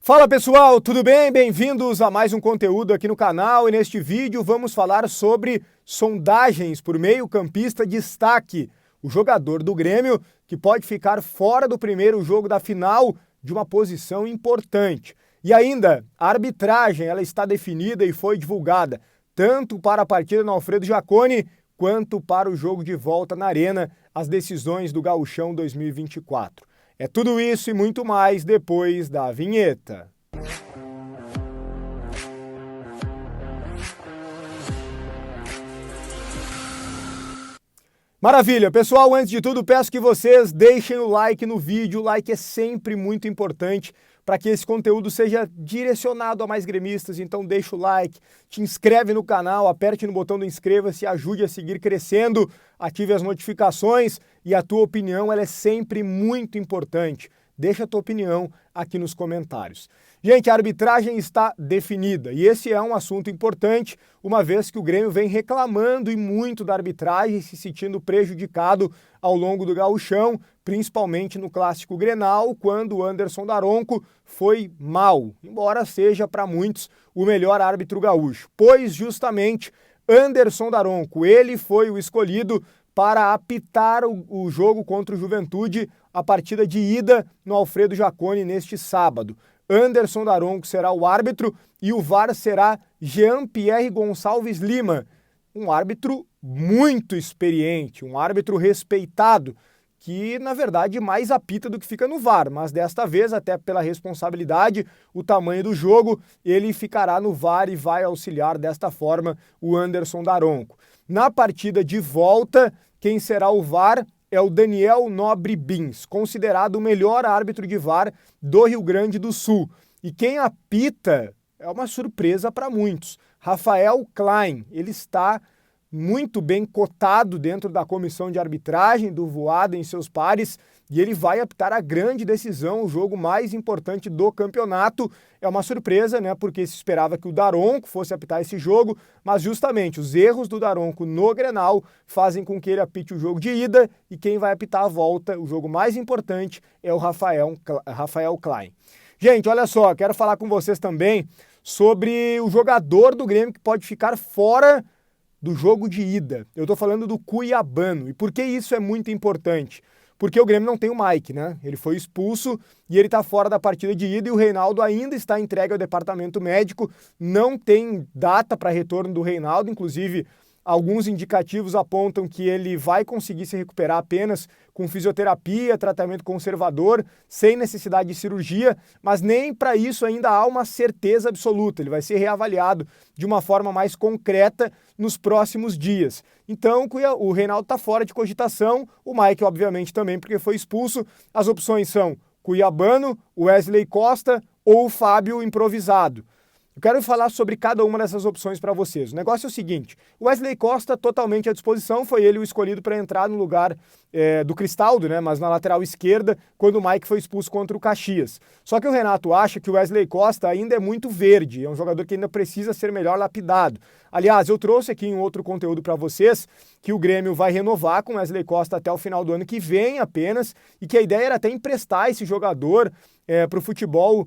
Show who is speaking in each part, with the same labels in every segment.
Speaker 1: Fala pessoal, tudo bem? Bem-vindos a mais um conteúdo aqui no canal e neste vídeo vamos falar sobre sondagens por meio-campista destaque, o jogador do Grêmio que pode ficar fora do primeiro jogo da final de uma posição importante. E ainda, a arbitragem ela está definida e foi divulgada tanto para a partida no Alfredo Jaconi quanto para o jogo de volta na Arena, as decisões do Gauchão 2024. É tudo isso e muito mais depois da vinheta. Maravilha, pessoal, antes de tudo peço que vocês deixem o like no vídeo, o like é sempre muito importante para que esse conteúdo seja direcionado a mais gremistas, então deixa o like, te inscreve no canal, aperte no botão do inscreva-se, ajude a seguir crescendo, ative as notificações e a tua opinião ela é sempre muito importante. Deixa a tua opinião aqui nos comentários. Gente, a arbitragem está definida e esse é um assunto importante, uma vez que o Grêmio vem reclamando e muito da arbitragem, se sentindo prejudicado ao longo do Gauchão, principalmente no Clássico Grenal, quando o Anderson Daronco foi mal, embora seja para muitos o melhor árbitro gaúcho, pois justamente Anderson Daronco, ele foi o escolhido para apitar o jogo contra o Juventude, a partida de ida no Alfredo Jaconi neste sábado. Anderson Daronco será o árbitro e o VAR será Jean-Pierre Gonçalves Lima, um árbitro muito experiente, um árbitro respeitado, que na verdade mais apita do que fica no VAR, mas desta vez, até pela responsabilidade, o tamanho do jogo, ele ficará no VAR e vai auxiliar desta forma o Anderson Daronco. Na partida de volta, quem será o VAR é o Daniel Nobre Bins, considerado o melhor árbitro de VAR do Rio Grande do Sul. E quem apita é uma surpresa para muitos. Rafael Klein, ele está muito bem cotado dentro da comissão de arbitragem do Voada em seus pares e ele vai apitar a grande decisão, o jogo mais importante do campeonato. É uma surpresa, né, porque se esperava que o Daronco fosse apitar esse jogo, mas justamente os erros do Daronco no Grenal fazem com que ele apite o jogo de ida e quem vai apitar a volta, o jogo mais importante, é o Rafael Klein. Gente, olha só, quero falar com vocês também sobre o jogador do Grêmio que pode ficar fora do jogo de ida. Eu tô falando do Cuiabano. E por que isso é muito importante? Porque o Grêmio não tem o Mike, né? Ele foi expulso e ele tá fora da partida de ida e o Reinaldo ainda está entregue ao departamento médico. Não tem data para retorno do Reinaldo, inclusive alguns indicativos apontam que ele vai conseguir se recuperar apenas com fisioterapia, tratamento conservador, sem necessidade de cirurgia, mas nem para isso ainda há uma certeza absoluta. Ele vai ser reavaliado de uma forma mais concreta nos próximos dias. Então, o Reinaldo está fora de cogitação, o Mike, obviamente, também, porque foi expulso. As opções são Cuiabano, Wesley Costa ou o Fábio improvisado. Eu quero falar sobre cada uma dessas opções para vocês. O negócio é o seguinte, o Wesley Costa totalmente à disposição, foi ele o escolhido para entrar no lugar do Cristaldo, né, mas na lateral esquerda, quando o Mike foi expulso contra o Caxias. Só que o Renato acha que o Wesley Costa ainda é muito verde, é um jogador que ainda precisa ser melhor lapidado. Aliás, eu trouxe aqui um outro conteúdo para vocês, que o Grêmio vai renovar com o Wesley Costa até o final do ano que vem apenas, e que a ideia era até emprestar esse jogador para o futebol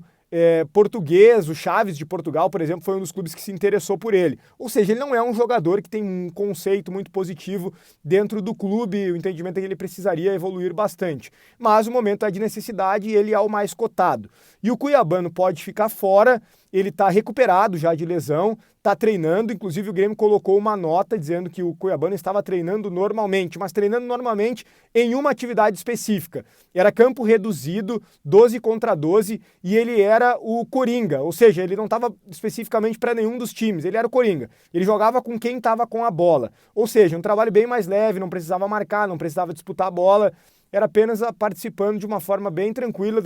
Speaker 1: português. O Chaves de Portugal, por exemplo, foi um dos clubes que se interessou por ele. Ou seja, ele não é um jogador que tem um conceito muito positivo dentro do clube, o entendimento é que ele precisaria evoluir bastante. Mas o momento é de necessidade e ele é o mais cotado. E o Cuiabano pode ficar fora, ele está recuperado já de lesão, está treinando, inclusive o Grêmio colocou uma nota dizendo que o Cuiabano estava treinando normalmente, mas treinando normalmente em uma atividade específica. Era campo reduzido, 12 contra 12, e ele era o Coringa, ou seja, ele não estava especificamente para nenhum dos times, ele era o Coringa. Ele jogava com quem estava com a bola, ou seja, um trabalho bem mais leve, não precisava marcar, não precisava disputar a bola, era apenas participando de uma forma bem tranquila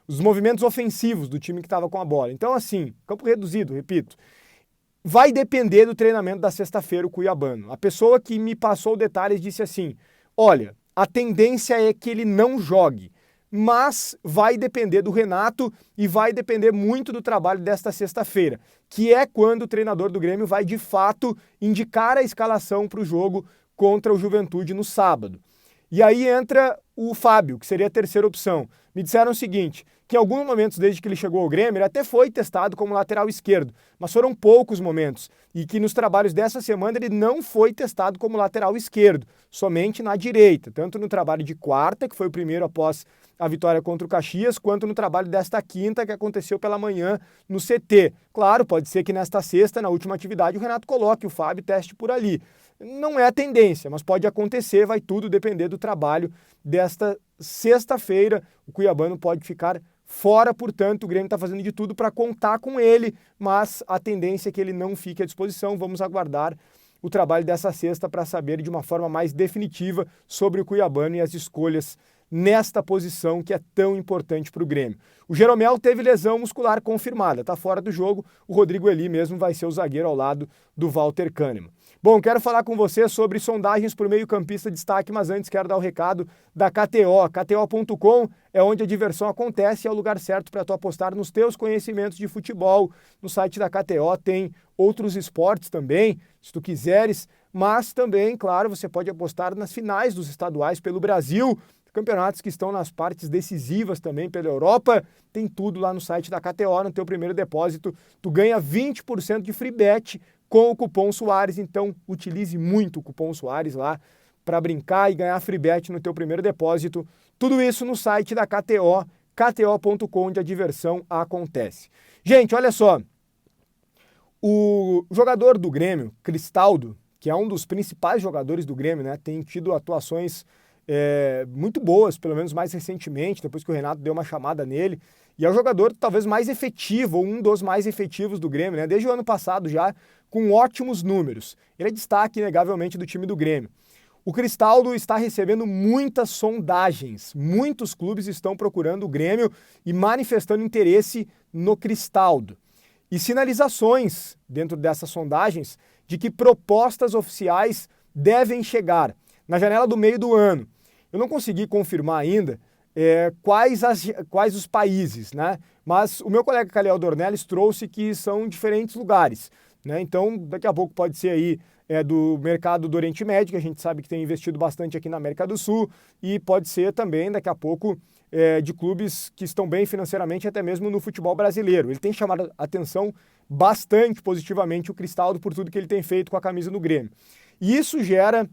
Speaker 1: os movimentos ofensivos do time que estava com a bola. Então, assim, campo reduzido, repito. Vai depender do treinamento da sexta-feira o Cuiabano. A pessoa que me passou detalhes disse assim, olha, a tendência é que ele não jogue, mas vai depender do Renato e vai depender muito do trabalho desta sexta-feira, que é quando o treinador do Grêmio vai, de fato, indicar a escalação para o jogo contra o Juventude no sábado. E aí entra o Fábio, que seria a terceira opção. Me disseram o seguinte, que em alguns momentos desde que ele chegou ao Grêmio, ele até foi testado como lateral esquerdo, mas foram poucos momentos, e que nos trabalhos dessa semana ele não foi testado como lateral esquerdo, somente na direita, tanto no trabalho de quarta, que foi o primeiro após a vitória contra o Caxias, quanto no trabalho desta quinta, que aconteceu pela manhã no CT. Claro, pode ser que nesta sexta, na última atividade, o Renato coloque o Fábio e teste por ali. Não é a tendência, mas pode acontecer, vai tudo depender do trabalho desta sexta-feira. O cuiabano pode ficar fora, portanto, o Grêmio está fazendo de tudo para contar com ele, mas a tendência é que ele não fique à disposição. Vamos aguardar o trabalho dessa sexta para saber de uma forma mais definitiva sobre o cuiabano e as escolhas nesta posição que é tão importante para o Grêmio. O Jeromel teve lesão muscular confirmada, está fora do jogo, o Rodrigo Eli mesmo vai ser o zagueiro ao lado do Walter Kahneman. Bom, quero falar com você sobre sondagens para o meio-campista de destaque, mas antes quero dar o recado da KTO. KTO.com é onde a diversão acontece e é o lugar certo para tu apostar nos teus conhecimentos de futebol. No site da KTO tem outros esportes também, se tu quiseres, mas também, claro, você pode apostar nas finais dos estaduais pelo Brasil, campeonatos que estão nas partes decisivas também pela Europa, tem tudo lá no site da KTO. No teu primeiro depósito, tu ganha 20% de free bet com o cupom Soares, então utilize muito o cupom Soares lá para brincar e ganhar free bet no teu primeiro depósito. Tudo isso no site da KTO, kto.com, onde a diversão acontece. Gente, olha só, o jogador do Grêmio, Cristaldo, que é um dos principais jogadores do Grêmio, né, tem tido atuações muito boas, pelo menos mais recentemente, depois que o Renato deu uma chamada nele, e é o jogador talvez mais efetivo, ou um dos mais efetivos do Grêmio, né? Desde o ano passado já, com ótimos números. Ele é destaque, inegavelmente, do time do Grêmio. O Cristaldo está recebendo muitas sondagens, muitos clubes estão procurando o Grêmio e manifestando interesse no Cristaldo. E sinalizações dentro dessas sondagens de que propostas oficiais devem chegar na janela do meio do ano. Eu não consegui confirmar ainda quais os países, né? Mas o meu colega Caliel Dornelles trouxe que são diferentes lugares, né? Então, daqui a pouco pode ser aí do mercado do Oriente Médio, que a gente sabe que tem investido bastante aqui na América do Sul, e pode ser também, daqui a pouco, de clubes que estão bem financeiramente, até mesmo no futebol brasileiro. Ele tem chamado a atenção bastante positivamente o Cristaldo por tudo que ele tem feito com a camisa do Grêmio. E isso gera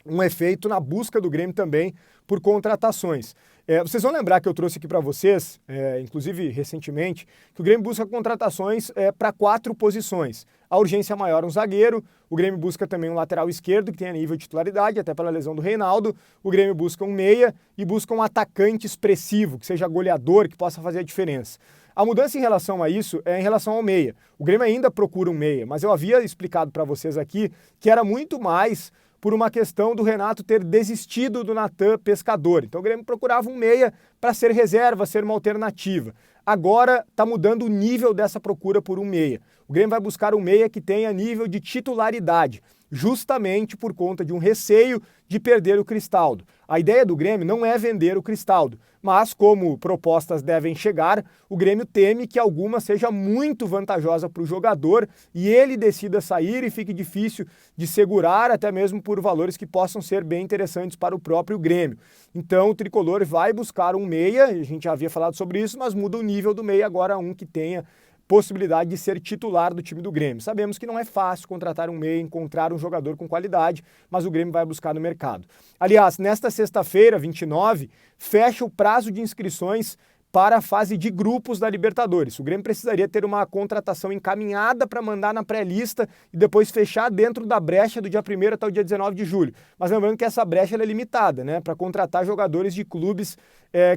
Speaker 1: um efeito na busca do Grêmio também por contratações. Vocês vão lembrar que eu trouxe aqui para vocês, inclusive recentemente, que o Grêmio busca contratações para 4 posições. A urgência maior, um zagueiro, o Grêmio busca também um lateral esquerdo, que tenha nível de titularidade, até pela lesão do Reinaldo, o Grêmio busca um meia e busca um atacante expressivo, que seja goleador, que possa fazer a diferença. A mudança em relação a isso é em relação ao meia. O Grêmio ainda procura um meia, mas eu havia explicado para vocês aqui que era muito mais por uma questão do Renato ter desistido do Natan Pescador. Então o Grêmio procurava um meia para ser reserva, ser uma alternativa. Agora está mudando o nível dessa procura por um meia. O Grêmio vai buscar um meia que tenha nível de titularidade, justamente por conta de um receio de perder o Cristaldo. A ideia do Grêmio não é vender o Cristaldo, mas como propostas devem chegar, o Grêmio teme que alguma seja muito vantajosa para o jogador e ele decida sair e fique difícil de segurar, até mesmo por valores que possam ser bem interessantes para o próprio Grêmio. Então o Tricolor vai buscar um meia, a gente já havia falado sobre isso, mas muda o nível do meia agora a um que tenha possibilidade de ser titular do time do Grêmio. Sabemos que não é fácil contratar um meia, encontrar um jogador com qualidade, mas o Grêmio vai buscar no mercado. Aliás, nesta sexta-feira, 29, fecha o prazo de inscrições para a fase de grupos da Libertadores. O Grêmio precisaria ter uma contratação encaminhada para mandar na pré-lista e depois fechar dentro da brecha do dia 1º até o dia 19 de julho. Mas lembrando que essa brecha é limitada, né, para contratar jogadores de clubes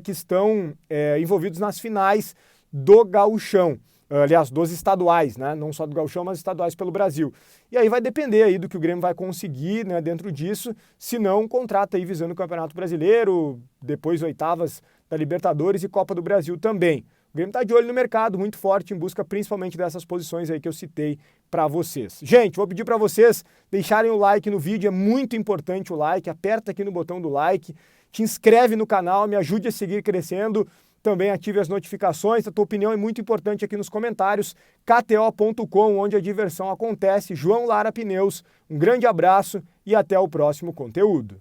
Speaker 1: que estão envolvidos nas finais do Gauchão. Aliás, dos estaduais, né? Não só do Gauchão, mas estaduais pelo Brasil. E aí vai depender aí do que o Grêmio vai conseguir, né, dentro disso, se não contrata aí visando o Campeonato Brasileiro, depois oitavas da Libertadores e Copa do Brasil também. O Grêmio está de olho no mercado, muito forte, em busca principalmente dessas posições aí que eu citei para vocês. Gente, vou pedir para vocês deixarem o like no vídeo, é muito importante o like, aperta aqui no botão do like, te inscreve no canal, me ajude a seguir crescendo. Também ative as notificações, a tua opinião é muito importante aqui nos comentários, kto.com, onde a diversão acontece. João Lara Pneus, um grande abraço e até o próximo conteúdo.